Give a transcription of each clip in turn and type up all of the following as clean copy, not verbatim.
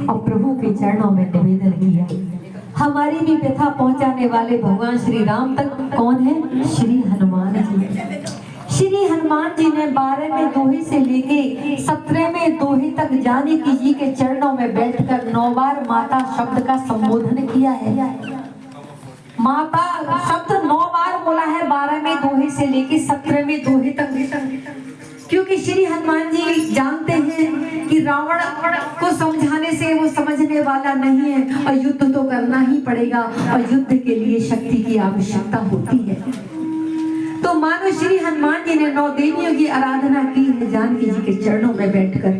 और प्रभु के चरणों में निवेदन किया। हमारी भी व्यथा पहुंचाने वाले भगवान श्री राम तक कौन है? श्री हनुमान जी। श्री हनुमान जी ने 12वें दोहे से लेके 17वें दोहे तक जानकी जी के चरणों में बैठकर 9 बार माता शब्द का संबोधन किया है। माता शब्द 9 बार बोला है 12वें दोहे से लेके 17वें दोहे तक, क्योंकि श्री हनुमान जी जानते हैं कि रावण को समझाने से वो समझने वाला नहीं है और युद्ध तो करना ही पड़ेगा और युद्ध के लिए शक्ति की आवश्यकता होती है। तो मानो श्री हनुमान जी ने 9 देवियों की आराधना की है जानकी जी के चरणों में बैठकर।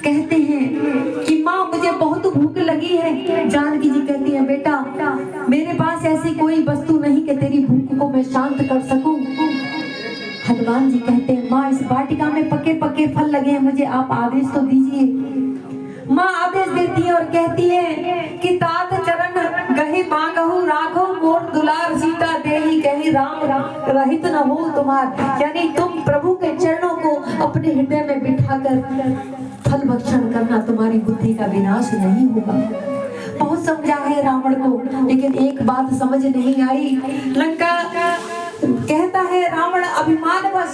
कहते हैं कि माँ मुझे बहुत भूख लगी है। जानकी जी कहती है बेटा मेरे पास ऐसी कोई वस्तु नहीं कि तेरी भूख को मैं शांत कर सकूं। हनुमान जी कहते हैं माँ इस वाटिका में पके पके फल लगे हैं, मुझे आप आदेश तो दीजिए। माँ आदेश देती है और कहती है कि तात चरण गहे मांगहु राखो मोर दुलार सीता देहि कहि राम रहित न हो तुम्हार। यानी तुम प्रभु के चरणों को अपने हृदय में बिठाकर फल भक्षण करना, तुम्हारी बुद्धि का विनाश नहीं होगा। बहुत समझा है रावण को, लेकिन एक बात समझ नहीं आई। लंका कहता है रावण अभिमानवश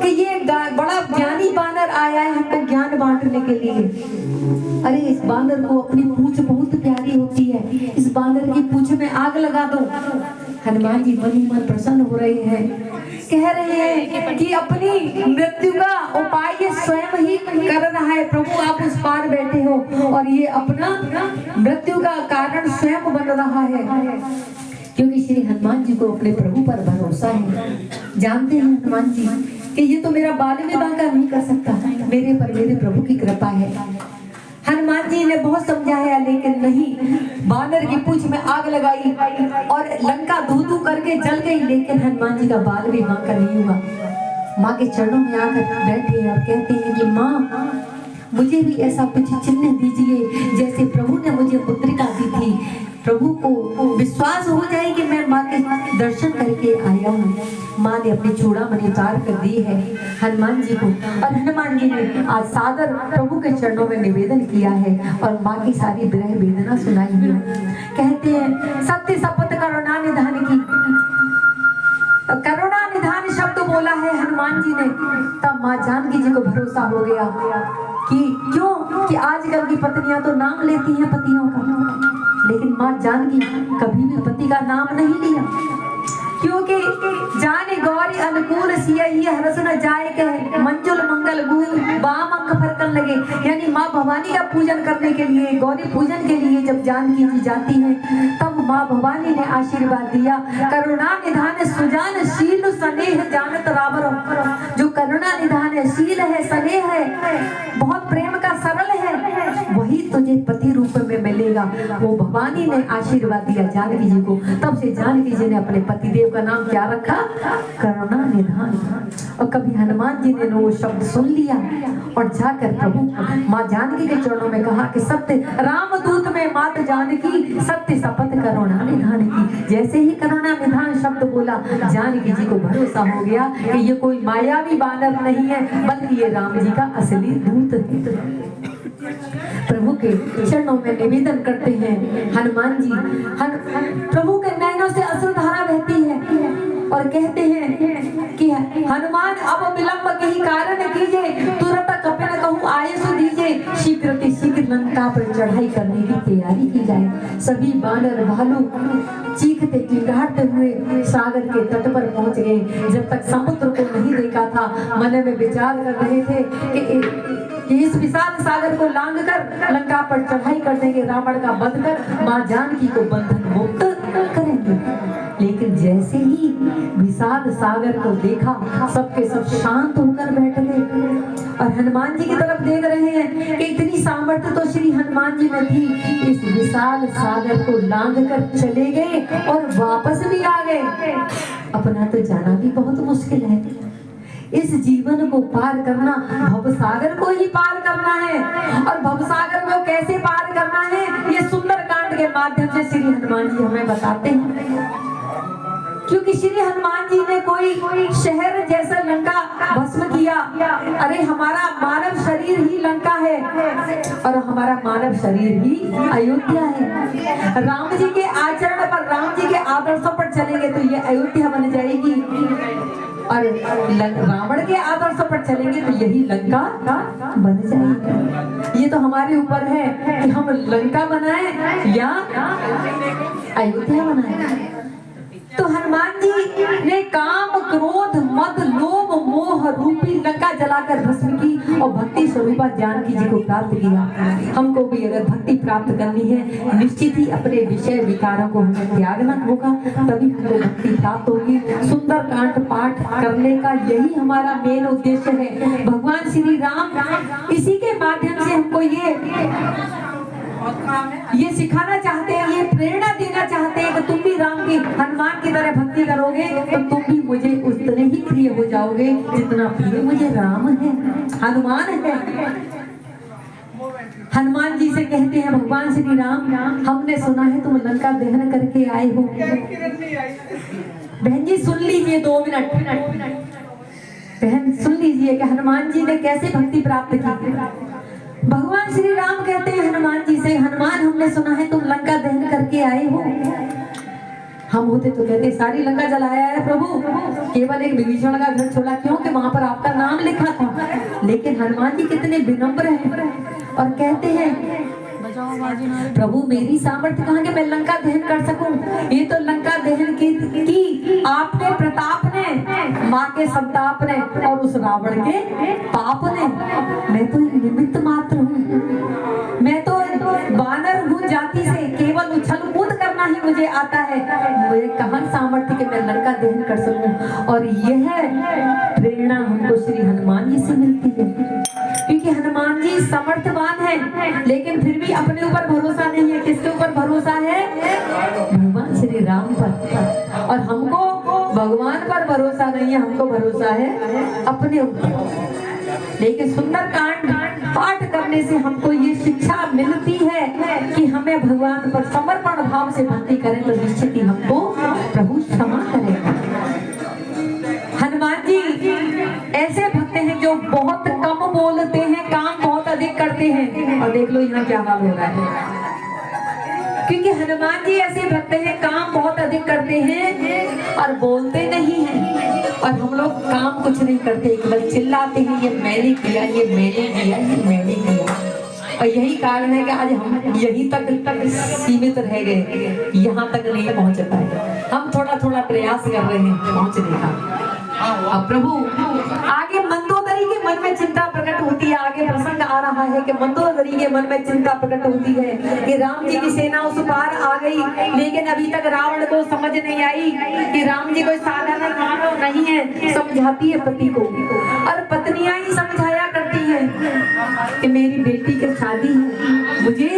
कि ये बड़ा ज्ञानी बानर आया है हमको ज्ञान बांटने के लिए। अरे इस बानर को अपनी पूंछ बहुत प्यारी होती है, इस बानर की पूंछ में आग लगा दो। हनुमान जी मन ही मन प्रसन्न हो रहे हैं, कह रहे हैं कि अपनी मृत्यु का उपाय ये स्वयं ही कर रहा है। प्रभु आप उस पार बैठे हो और ये अपना मृत्यु का कारण स्वयं बन रहा है, क्योंकि श्री हनुमान जी को अपने प्रभु पर भरोसा है। जानते हैं हनुमान जी कि ये तो मेरा बाल विवाह का नहीं कर सकता, मेरे पर मेरे प्रभु की कृपा है। हनुमान जी ने बहुत समझाया लेकिन नहीं, बानर की पूंछ में आग लगाई और लंका धू धू करके जल गई, लेकिन हनुमान जी का बाल विवाह का नहीं हुआ। माँ के चरणों में आकर बैठे और कहते हैं कि माँ मुझे भी ऐसा कुछ चिन्ह दीजिए जैसे प्रभु ने मुझे पुत्रिका दी थी। प्रभु को विश्वास हो जाए कि मैं माँ के दर्शन करके आया हूँ। माँ ने अपनी चूड़ामणि उतार कर दी है हनुमान जी को, और हनुमान जी ने आज सादर प्रभु के चरणों में निवेदन किया है और माँ की सारी विरह वेदना सुनाई है। कहते हैं सत्य शपथ करुणा निधान की, करुणा निधान शब्द बोला है हनुमान जी ने। तब माँ जानकी जी को भरोसा हो गया कि क्यों कि आजकल की पत्नियां तो नाम लेती हैं पतियों का, लेकिन माँ जानकी कभी भी पति का नाम नहीं लिया, क्योंकि जाने गौरी अनुकूल सियहि हरस न जाए के मंजुल मंगल गुल बाम अंक फरकन लगे। यानी माँ भवानी का पूजन करने के लिए, गौरी पूजन के लिए जब जानकी जी जाती हैं तब माँ भवानी ने आशीर्वाद दिया, करुणा निधान सुजान शील स्नेह जानत रावर। जो करुणा निधान है, शील है, स्नेह है, बहुत प्रेम का सरल है, वही तुझे पति रूप में मिलेगा। वो भवानी ने आशीर्वाद दिया जानकी जी को। तब से जानकी जी ने अपने पतिदेव का नाम क्या रखा? करुणा निधान। और कभी हनुमान जी ने वो शब्द सुन लिया और जाकर प्रभु माँ जानकी के चरणों में कहा कि सत्य रामदूत में मात जानकी सत्य शपथ करुणा निधान की। जैसे ही करुणा निधान शब्द बोला जानकी जी को भरोसा हो गया कि ये कोई मायावी बानर नहीं है, बल्कि ये राम जी का असली दूत है। प्रभु के चरणों में निवेदन करते हैं हनुमान जी। प्रभु के नैनों से अश्रुधारा बहती है और कहते हैं कि हनुमान अब विलंब के ही कारण कीजिए, तुरंत कपिल कहूँ आयुष दीजिए, शीघ्र शीघ्र लंका पर चढ़ाई करने की तैयारी की जाए। सभी बानर भालू चीखते चिल्लाते हुए सागर के तट पर पहुंच गए। जब तक समुद्र को नहीं देखा था मन में विचार कर रहे थे कि इस विशाल सागर को लांग कर लंका पर चढ़ाई कर देंगे, रावण का वध कर माँ जानकी को बंधन मुक्त करेंगे। लेकिन जैसे ही विशाल सागर को देखा सबके सब शांत होकर बैठ गए और हनुमान जी की तरफ देख रहे हैं कि इतनी सामर्थ्य तो श्री हनुमान जी में थी। इस विशाल सागर को लांग कर चले गए और वापस भी आ गए। अपना तो जाना भी बहुत मुश्किल है, इस जीवन को पार करना भवसागर को ही पार करना है। और भवसागर को कैसे पार करना है ये सुंदर कांड के माध्यम से श्री हनुमान जी हमें बताते हैं। क्योंकि श्री हनुमान जी ने कोई शहर जैसा लंका भस्म किया। अरे हमारा मानव शरीर ही लंका है और हमारा मानव शरीर ही अयोध्या है। राम जी के आचरण पर, राम जी के आदर्शों पर चलेंगे तो ये अयोध्या बन जाएगी, और रावण के आदर्शों पर चलेंगे तो यही लंका बन जाएगी। ये तो हमारे ऊपर है कि हम लंका बनाएं या अयोध्या बनाएं। तो हनुमान जी ने काम, क्रोध, मद, लोभ, मोह रूपी लंका जलाकर भस्म की और भक्ति स्वरूपा जानकी जी को प्राप्त किया। हमको भी अगर भक्ति प्राप्त करनी है, निश्चित ही अपने विषय विकारों को हमें त्यागना होगा, तभी हमको भक्ति प्राप्त होगी। सुंदर कांड पाठ करने का यही हमारा मेन उद्देश्य है। भगवान श्री राम इसी के माध्यम से हमको ये सिखाना चाहते हैं, ये प्रेरणा देना चाहते हैं कि तुम भी राम की, हनुमान की तरह भक्ति करोगे तो तुम भी मुझे उतने ही प्रिय हो जाओगे जितना प्रिय मुझे राम है, हनुमान है। हनुमान जी से कहते हैं भगवान श्री राम, हमने सुना है तुम लंका दहन करके आए हो। बहन जी सुन लीजिए 2 मिनट, बहन सुन लीजिए कि हनुमान जी ने कैसे भक्ति प्राप्त की। भगवान श्री राम कहते हैं हनुमान जी से, हनुमान हमने सुना है तुम लंका दहन करके आए हो। हम होते तो कहते सारी लंका जलाया है प्रभु, केवल एक विभीषण का घर छोड़ा क्यों, कि वहां पर आपका नाम लिखा था। लेकिन हनुमान जी कितने विनम्र हैं और कहते हैं प्रभु मेरी सामर्थ्य कहाँ कि मैं लंका दहन कर सकूं। ये तो लंका दहन की आपके प्रताप ने, माँ के संताप ने और उस रावण के पाप ने। मैं तो निमित्त मात्र हूँ, मैं तो वानर हूँ जाति से, केवल उछल कूद करना ही मुझे आता है। मुझे कहाँ सामर्थ्य कि मैं लंका दहन कर सकूं। और यह प्रेरणा हमको श्री हनुमान जी से मिलती है, क्योंकि हनुमान जी समर्थवान है लेकिन फिर भी अपने ऊपर भरोसा नहीं है। किसके ऊपर भरोसा है? भगवान श्री राम पर। और हमको भगवान पर भरोसा नहीं है, हमको भरोसा है अपने ऊपर। लेकिन सुंदर कांड पाठ करने से हमको ये शिक्षा मिलती है कि हमें भगवान पर समर्पण भाव से भक्ति करें तो निश्चित ही हमको प्रभु क्षमा करेगा। हनुमान जी ऐसे भक्त हैं जो बहुत कम बोलते हैं, काम बहुत अधिक करते हैं। और देख लो यहाँ क्या हाल हो रहा है, क्योंकि हनुमान जी ऐसे भक्त हैं, काम बहुत अधिक करते हैं और बोलते नहीं हैं। और हम लोग काम कुछ नहीं करते, केवल चिल्लाते हैं ये मैंने किया, ये मैंने किया, ये मैंने किया। और यही कारण है कि आज हम यहीं तक सीमित रह गए, यहाँ तक नहीं पहुँच पाए। हम थोड़ा थोड़ा प्रयास कर रहे हैं पहुँचने का। अब प्रभु आगे मंदोदरी के मन में चिंता प्रकट होती है। आगे प्रसंग आ रहा है कि मंदोदरी के मन में चिंता प्रकट होती है कि राम जी की सेना उस पार आ गई, लेकिन अभी तक रावण को समझ नहीं आई कि राम जी कोई साधारण मानव नहीं है। समझाती है पति को, और पत्नियां ही समझाया करती है कि मेरी बेटी की शादी है, मुझे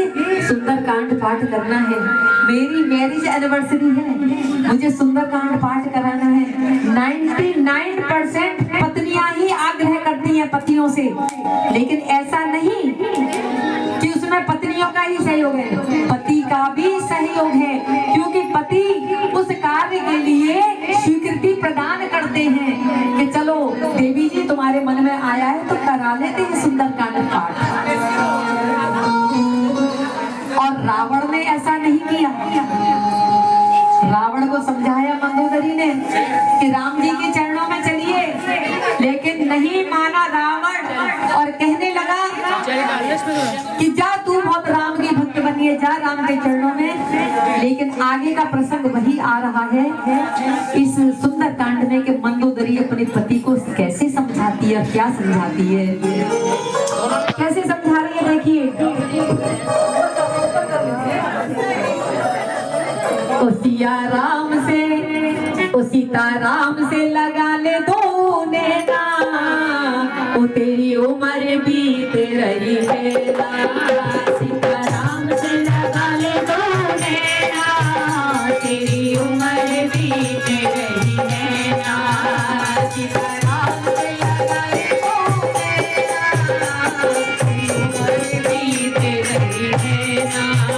सुंदर कांड पाठ करना है, मेरी मैरिज एनिवर्सरी है, मुझे सुंदर कांड पाठ कराना है। 99% पत्नियां ही आग्रह करती हैं पतियों से, लेकिन ऐसा नहीं कि उसमें पत्नियों का ही सहयोग है, पति का भी सहयोग है। क्योंकि पति उस कार्य के लिए स्वीकृति प्रदान करते हैं कि चलो देवी जी तुम्हारे मन में आया है तो करा लेते हैं सुंदर कांड पाठ। और रावण ने ऐसा नहीं किया। रावण को समझाया मंदोदरी ने कि राम जी के चरणों में चलिए, लेकिन नहीं माना रावण और कहने लगा कि जा तू बहुत राम की भक्त बनी है, जा राम के चरणों में। लेकिन आगे का प्रसंग वही आ रहा है इस सुंदर कांड में कि मंदोदरी अपने पति को कैसे समझाती है, क्या समझाती है, कैसे समझा रही है। देखिए ओ सिया राम से, ओ सीता राम से लगा ले दो नैना, ओ तेरी उम्र बीत रही है। सीता राम से लगा ले दो नैना, तेरी उम्र बीत रही है। सीता राम से लगा ले दो नैना, तेरी उम्र बीत रही है।